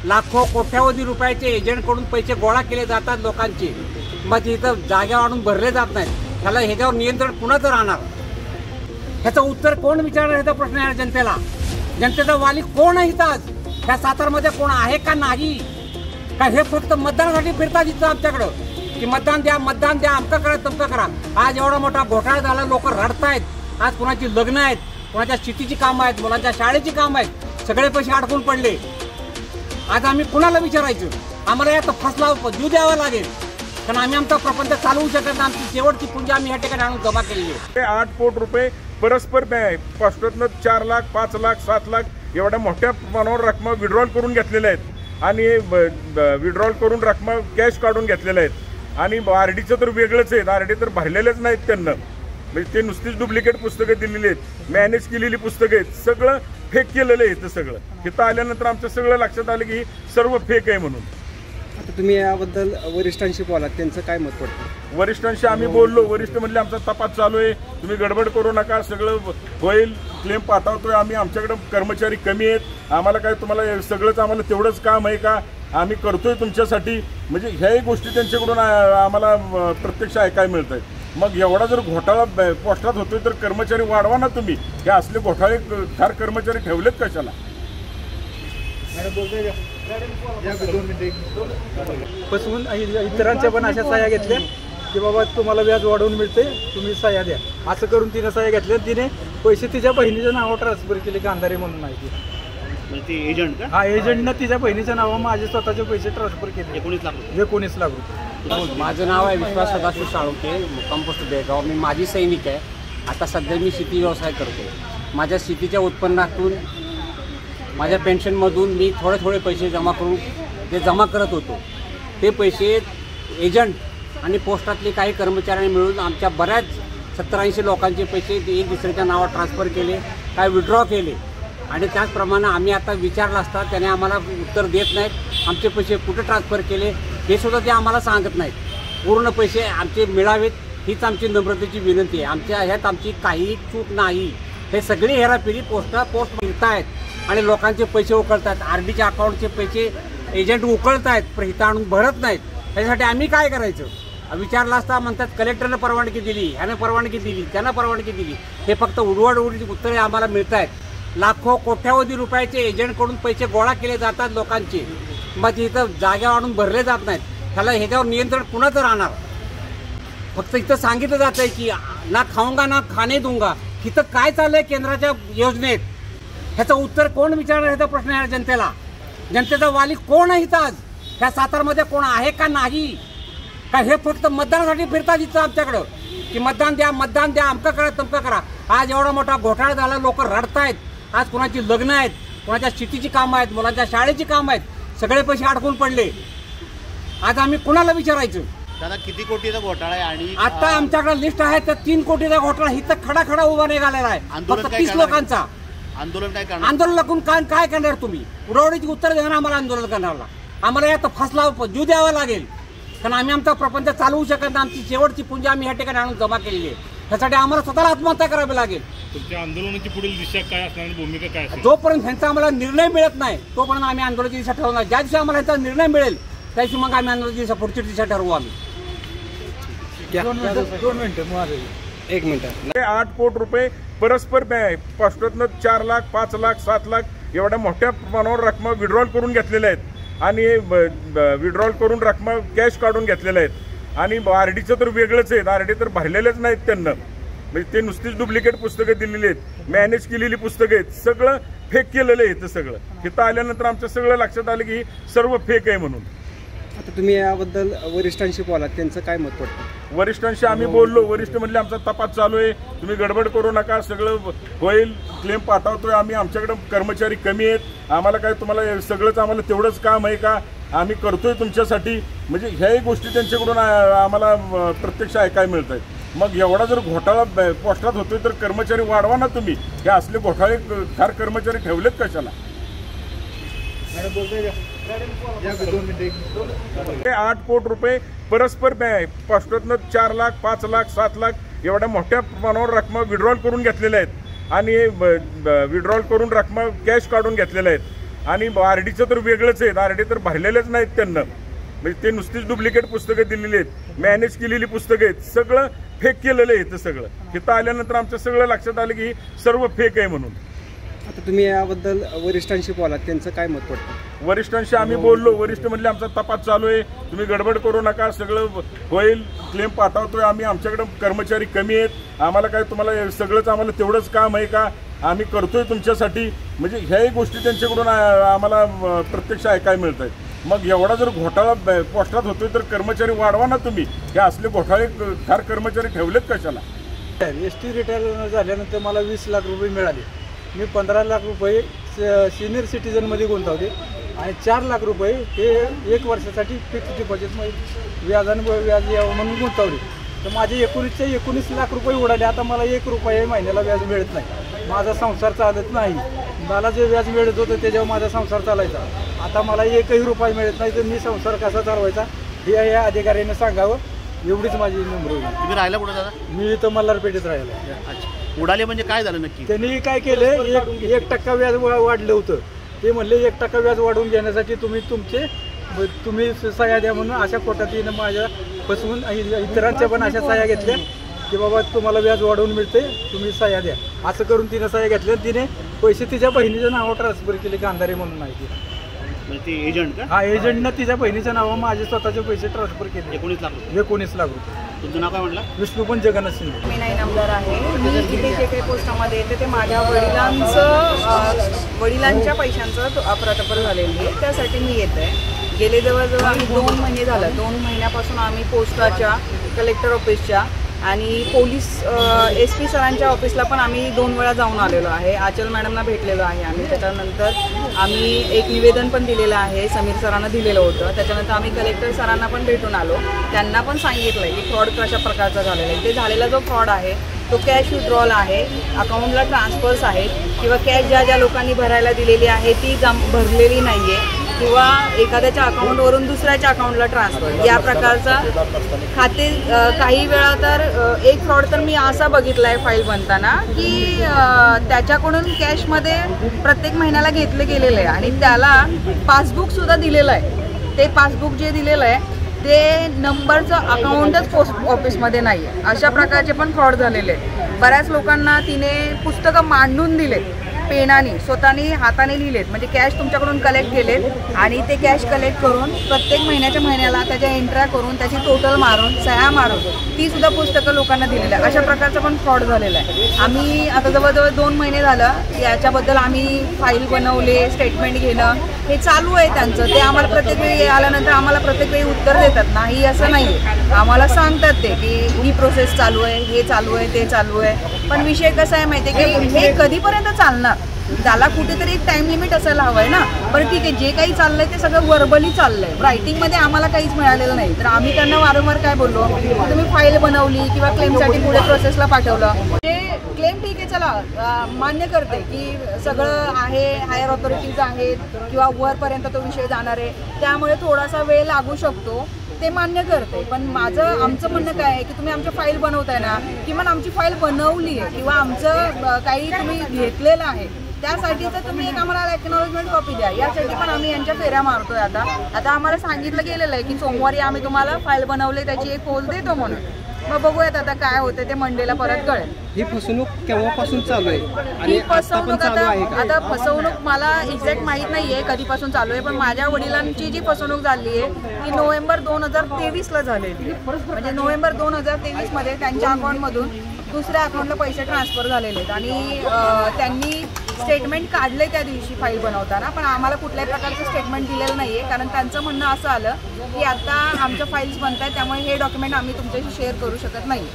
लाखो कोट्यावधी रुपयाचे एजंटकडून पैसे गोळा केले जातात लोकांचे, मग इथं जागा आणून भरले जात नाहीत. त्याला ह्याच्यावर नियंत्रण कुणाचं राहणार? ह्याचं उत्तर कोण विचारणार? ह्याचा प्रश्न आहे जनतेला. जनतेचा वाली कोण आहे इथं आज? ह्या सातारमध्ये कोण आहे का नाही? का हे फक्त मतदानासाठी फिरतात इथं आमच्याकडं की मतदान द्या, मतदान द्या, अमकं करा, तमकं करा. आज एवढा मोठा घोटाळा झाला, लोक रडतायत. आज कुणाची लग्न आहेत, कुणाच्या शेतीची कामं आहेत, मुलांच्या शाळेची कामं आहेत, सगळे पैसे अडकून पडले. आज आम्ही कुणाला विचारायचं? आम्हाला यात फसला जीव द्यावा लागेल, कारण आम्ही आमचा प्रपंच चालवू शकत नाही. आमची शेवटची पुंजी आम्ही या ठिकाणी आणून जमा केलेली आहे. 8 कोटी रुपये परस्पर पोस्टातनं 4 लाख, 5 लाख, 7 लाख एवढ्या मोठ्या प्रमाणावर रकमा विड्रॉल करून घेतलेल्या आहेत आणि विड्रॉल करून रकमा कॅश काढून घेतलेल्या आहेत. आणि आरडीचं तर वेगळंच आहे, आरडी तर भरलेलेच नाहीत त्यांना. म्हणजे ते नुसतीच डुप्लिकेट पुस्तकं दिलेली आहेत, मॅनेज केलेली पुस्तकं आहेत, सगळं फेक केलेलं आहे. इथं सगळं इथं आल्यानंतर आमचं सगळं लक्षात आलं की सर्व फेक आहे म्हणून. आता तुम्ही याबद्दल वरिष्ठांशी बोला, त्यांचं काय मत पडतं? वरिष्ठांशी आम्ही बोललो, वरिष्ठ म्हणले आमचा तपास चालू आहे, तुम्ही गडबड करू नका, सगळं होईल, क्लेम पाठवतोय आम्ही, आमच्याकडे कर्मचारी कमी आहेत, आम्हाला काय तुम्हाला सगळंच आम्हाला तेवढंच काम आहे का, आम्ही करतोय तुमच्यासाठी. म्हणजे ह्याही गोष्टी त्यांच्याकडून आम्हाला प्रत्यक्ष ऐकायला मिळत आहेत. मग एवढा जर घोटाळा पोस्टात होतोय तर कर्मचारी वाढवा ना तुम्ही. हे असले घोटाळे फार कर्मचारी ठेवलेत कशाला? फसवून इतरांच्या पण अशा सह्या घेतल्या की बाबा तुम्हाला व्याज वाढवून मिळते, तुम्ही सह्या द्या, असं करून तिने सह्या घेतल्या. तिने पैसे तिच्या बहिणीच्या नावावर ट्रान्सफर केले, गांधारे म्हणून माहिती. एजंट का? हा, एजंटनं तिच्या बहिणीच्या नावावर माझे स्वतःचे पैसे ट्रान्सफर केले. 19 लाख रुपये. माझं नाव आहे विश्वास सदाशिव साळुंखे, कंपोस्ट बेळगाव. मी माजी सैनिक आहे. आता सध्या मी शेती व्यवसाय करतो. माझ्या शेतीच्या उत्पन्नातून, माझ्या पेन्शनमधून मी थोडे पैसे जमा करून ते जमा करत होतो. ते पैसे एजंट आणि पोस्टातले काही कर्मचाऱ्यांनी मिळून आमच्या बऱ्याच 70-80 लोकांचे पैसे एक दुसऱ्याच्या नावावर ट्रान्सफर केले, काय विड्रॉ केले. आणि त्याचप्रमाणे आम्ही आता विचारलं असता त्याने आम्हाला उत्तर देत नाहीत. आमचे पैसे कुठे ट्रान्सफर केले हे सुद्धा ते आम्हाला सांगत नाहीत. पूर्ण पैसे आमचे मिळावेत हीच आमची नम्रतेची विनंती आहे. आमच्या ह्यात आमची काही चूक नाही. हे सगळी हेराफेरी पोस्ट मिळत आहेत आणि लोकांचे पैसे उकळतात. आरडीच्या अकाउंटचे पैसे एजंट उकळत आहेत, पण इथं आणून भरत नाहीत. त्यासाठी आम्ही काय करायचं? विचारलं असता म्हणतात कलेक्टरनं परवानगी दिली, ह्यानं परवानगी दिली, त्यानं परवानगी दिली. हे फक्त उडवाडुडीची उत्तरे आम्हाला मिळत आहेत. लाखो कोट्यावधी रुपयाचे एजंटकडून पैसे गोळा केले जातात लोकांचे, मग इथं जागा आणून भरले जात नाहीत. त्याला ह्याच्यावर नियंत्रण कुणाचं राहणार? फक्त इथं सांगितलं जात आहे की ना खाऊंगा ना खाणे दूंगा. इथं काय चाललंय केंद्राच्या योजनेत? ह्याचं उत्तर कोण विचारणार? ह्याचा प्रश्न आहे जनतेला. जनतेचा वाली कोण आहे इथं आज? ह्या सातारमध्ये कोण आहे का नाही? का हे फक्त मतदानासाठी फिरतात इथं आमच्याकडं की मतदान द्या, मतदान द्या, अमकं करा, तमकं करा. आज एवढा मोठा घोटाळा झाला, लोक रडतायत. आज कुणाची लग्न आहेत, कुणाच्या शेतीची कामं आहेत, मुलांच्या शाळेची कामं आहेत, सगळे पैसे अडकून पडले. आज आम्ही कुणाला विचारायचं? दादा, किती कोटीचा घोटाळा आहे? आणि आता आमच्याकडे लिस्ट आहे तर 3 कोटीचा घोटाळा इथं खडा उभा निघालेला आहे. फक्त 30 लोकांचा. आंदोलन काय करणार? आंदोलन लागून काय करणार तुम्ही? उडवडीची उत्तर देणार आम्हाला आंदोलन करणारला. आम्हाला यात फसला जीव द्यावा लागेल, कारण आम्ही आमचा प्रपंच चालवू शकत नाही. आमची शेवटची पुंजी आम्ही या ठिकाणी आणून जमा केलेली आहे. त्यासाठी आम्हाला स्वतःला आत्महत्या करावी लागेल. तुमच्या आंदोलनाची पुढील दिशा काय असणार, भूमिका काय असेल? जोपर्यंत ह्यांचा आम्हाला निर्णय मिळत नाही तोपर्यंत आम्ही आंदोलनाची दिशा ठरवणार. ज्या दिवशी आम्हाला ह्यांचा निर्णय मिळेल त्या दिवशी मग आम्ही आंदोलनाची दिशा, पुढची दिशा ठरवू आम्ही. 1 मिनिट. 8 कोटी रुपये परस्पर पोस्टातनं 4 लाख, 5 लाख, 7 लाख एवढ्या मोठ्या प्रमाणावर रकमा विड्रॉल करून घेतलेल्या आहेत आणि विड्रॉल करून रकमा कॅश काढून घेतलेल्या आहेत. आणि आरडीचं तर वेगळंच आहे, आरडी तर भरलेलेच नाहीत त्यांना. म्हणजे ते नुसतीच डुप्लिकेट पुस्तकं दिलेली आहेत, मॅनेज केलेली पुस्तकं आहेत, सगळं फेक केलेलं आहे. इथं सगळं इथं आल्यानंतर आमचं सगळं लक्षात आलं की सर्व फेक आहे म्हणून. आता तुम्ही याबद्दल वरिष्ठांशी बोला, त्यांचं काय मत पडतं? वरिष्ठांशी आम्ही बोललो, वरिष्ठ म्हणले आमचा तपास चालू आहे, तुम्ही गडबड करू नका, सगळं होईल, क्लेम पाठवतोय आम्ही, आमच्याकडे कर्मचारी कमी आहेत, आम्हाला काय तुम्हाला सगळंच आम्हाला तेवढंच काम आहे का, आम्ही करतोय तुमच्यासाठी. म्हणजे ह्याही गोष्टी त्यांच्याकडून आम्हाला प्रत्यक्ष ऐकायला मिळत आहेत. मग एवढा जर घोटाळा पोस्टात होतोय तर कर्मचारी वाढवा ना तुम्ही. हे असले घोटाळे फार कर्मचारी ठेवलेत कशाला? 8 कोटी रुपये परस्पर पोस्टातनं 4 लाख, 5 लाख, 7 लाख एवढ्या मोठ्या प्रमाणावर रकमा विड्रॉल करून घेतलेल्या आहेत आणि विड्रॉल करून रकमा कॅश काढून घेतलेल्या आहेत. आणि आरडीचं तर वेगळंच आहेत, आरडी तर भरलेलेच नाहीत त्यांना, म्हणजे ते नुसतीच डुप्लिकेट पुस्तकं दिलेली आहेत, मॅनेज केलेली पुस्तकं आहेत, सगळं फेक केलेलं आहे इथं सगळं. इथं आल्यानंतर आमचं सगळं लक्षात आलं की सर्व फेक आहे म्हणून. आता तुम्ही याबद्दल वरिष्ठांशी बोला, त्यांचं काय मत पडतं? वरिष्ठांशी आम्ही बोललो, वरिष्ठ म्हणले आमचा तपास चालू आहे, तुम्ही गडबड करू नका, सगळं होईल, क्लेम पाठवतोय आम्ही, आमच्याकडे कर्मचारी कमी आहेत, आम्हाला काय तुम्हाला सगळंच आम्हाला तेवढंच काम आहे का, आम्ही करतोय तुमच्यासाठी. म्हणजे ह्याही गोष्टी त्यांच्याकडून आम्हाला प्रत्यक्ष ऐकायला मिळत आहेत. मग एवढा जर घोटाळा पोस्टात होतोय तर कर्मचारी वाढवा ना तुम्ही, हे असले घोटाळे फार कर्मचारी ठेवलेत कशाला? ST रिटायर झाल्यानंतर मला 20 लाख रुपये मिळाले. मी 15 लाख रुपये सिनियर सिटीजनमध्ये गुंतवले आणि 4 लाख रुपये हे 1 वर्षासाठी फिक्स डिपॉझिटमध्ये व्याज यावं म्हणून गुंतवले. तर माझे 19 लाख रुपये उडाले. आता मला 1 रुपये महिन्याला व्याज मिळत नाही, माझा संसार चालत नाही. मला जे व्याज मिळत होतं त्याच्यावर माझा संसार चालायचा. आता मला 1ही रुपया मिळत नाही, तर मी संसार कसा चालवायचा हे या अधिकाऱ्याने सांगावं, एवढीच माझी नम्र होईल. तुम्ही राहायला कुठं दादा? मी इथं मल्हारपेठेत राहिलो. अच्छा, उडाले म्हणजे काय झालं नक्की? त्यांनी काय केलं, 1% व्याज वाढलं होतं. ते म्हणले 1% व्याज वाढवून घेण्यासाठी तुम्ही सह्या द्या म्हणून अशा पद्धतीनं माझ्या फसवून इतरांच्या पण अशा सह्या घेतल्या की बाबा तुम्हाला व्याज वाढवून मिळते, तुम्ही सह्या द्या. असं करून तिने सह्या घेतल्या. तिने पैसे तिच्या बहिणीच्या नावावर ट्रान्सफर केले, गांधारे म्हणून आहे ती. म्हणजे ते एजंट का? हा, एजंटनं तिच्या बहिणीच्या नावावर माझे स्वतःचे पैसे ट्रान्सफर केले. 19 लाख रुपये. 19 लाख रुपये. तुमचं नाव काय म्हटलं? विष्णुपन जगन्नाथ शिंदे. मी 9 नंबर आहे. मी इथे जे काही पोस्टामध्ये येते ते माझ्या वडिलांच्या पैशांचं अफरातफर झालेली आहे, त्यासाठी मी येत आहे. गेले जवळजवळ आम्ही 2 महिने झालं. 2 महिन्यापासून आम्ही पोस्टाच्या, कलेक्टर ऑफिसच्या आणि पोलीस SP सरांच्या ऑफिसला पण आम्ही 2 वेळा जाऊन आलेलो आहे. आचल मॅडमना भेटलेलो आहे आम्ही. त्याच्यानंतर आम्ही एक निवेदन पण दिलेलं आहे, समीर सरांना दिलेलं होतं. त्याच्यानंतर आम्ही कलेक्टर सरांना पण भेटून आलो. त्यांना पण सांगितलं आहे की फ्रॉड कशा प्रकारचा झालेला आहे. ते झालेला जो फ्रॉड आहे तो कॅश विड्रॉल आहे, अकाउंटला ट्रान्सफर्स आहेत किंवा कॅश ज्या लोकांनी भरायला दिलेली आहे ती भरलेली नाही आहे किंवा एखाद्याच्या अकाउंटवरून दुसऱ्याच्या अकाउंटला ट्रान्सफर, या प्रकारचा खाते. काही वेळा तर एक फ्रॉड तर मी असा बघितला आहे फाईल बनताना की त्याच्याकडून कॅशमध्ये प्रत्येक महिन्याला घेतलं गेलेलं आहे आणि त्याला पासबुकसुद्धा दिलेलं आहे. ते पासबुक जे दिलेलं आहे ते नंबरचं अकाउंटच पोस्ट ऑफिसमध्ये नाही आहे. अशा प्रकारचे पण फ्रॉड झालेले आहेत. बऱ्याच लोकांना तिने पुस्तकं मांडून दिले, पेनाने स्वतःने हाताने लिहिलेत, म्हणजे कॅश तुमच्याकडून कलेक्ट केलेत आणि ते कॅश कलेक्ट करून प्रत्येक महिन्याला त्याच्या एंट्र्या करून त्याची टोटल मारून सह्या मारून ती सुद्धा पुस्तकं लोकांना दिलेलं आहे. अशा प्रकारचा पण फ्रॉड झालेला आहे. आम्ही आता जवळजवळ 2 महिने झालं याच्याबद्दल आम्ही फाईल बनवले, स्टेटमेंट घेणं हे चालू आहे त्यांचं. ते आम्हाला प्रत्येक वेळी आल्यानंतर आम्हाला प्रत्येक वेळी उत्तर देतात, नाही असं नाही आहे. आम्हाला सांगतात ते की ही प्रोसेस चालू आहे, हे चालू आहे, ते चालू आहे. पण विषय कसा आहे माहिती आहे की हे कधीपर्यंत चालणार, त्याला कुठेतरी एक टाइम लिमिट असायला हवं आहे ना. पण ठीक आहे, जे काही चाललंय ते सगळं वर्बली चाललंय, रायटिंगमध्ये आम्हाला काहीच मिळालेलं नाही. तर आम्ही त्यांना वारंवार काय बोललो की तुम्ही फाईल बनवली किंवा क्लेमसाठी पुढे प्रोसेसला पाठवलं. म्हणजे क्लेम ठीक आहे, चला मान्य करते की सगळं आहे, हायर ऑथॉरिटीज आहेत किंवा वरपर्यंत तो विषय जाणार आहे, त्यामुळे थोडासा वेळ लागू शकतो, ते मान्य करते. पण आमचं म्हणणं काय आहे की तुम्ही आमची फाईल बनवताय ना, किंवा आमची फाईल बनवली आहे किंवा आमचं काही तुम्ही घेतलेलं आहे त्यासाठीचं तुम्ही एक आम्हाला एक्नॉलेजमेंट कॉपी द्या. यासाठी पण आम्ही यांच्या फेऱ्या मारतोय. आता आम्हाला सांगितलं गेलेलं आहे की सोमवारी आम्ही तुम्हाला फाईल बनवले त्याची एक पोल देतो म्हणून. मग बघूयात आता काय होतं ते मंडेला परत कळेल. ही फसवणूक केव्हापासून चालू आहे आणि फसवणूक आता फसवणूक मला एक्झॅक्ट माहीत नाही आहे कधीपासून चालू आहे, पण माझ्या वडिलांची जी फसवणूक झाली आहे ती नोव्हेंबर 2023ला झालेली. म्हणजे नोव्हेंबर 2023मध्ये त्यांच्या अकाउंटमधून दुसऱ्या अकाउंटला पैसे ट्रान्सफर झालेले आहेत आणि त्यांनी स्टेटमेंट काढले त्या दिवशी फाईल बनवताना, पण आम्हाला कुठल्याही प्रकारचं स्टेटमेंट दिलेलं नाही आहे. कारण त्यांचं म्हणणं असं आलं की आता आमच्या फाईल्स बनत आहेत त्यामुळे हे डॉक्युमेंट आम्ही तुमच्याशी शेअर करू शकत नाही.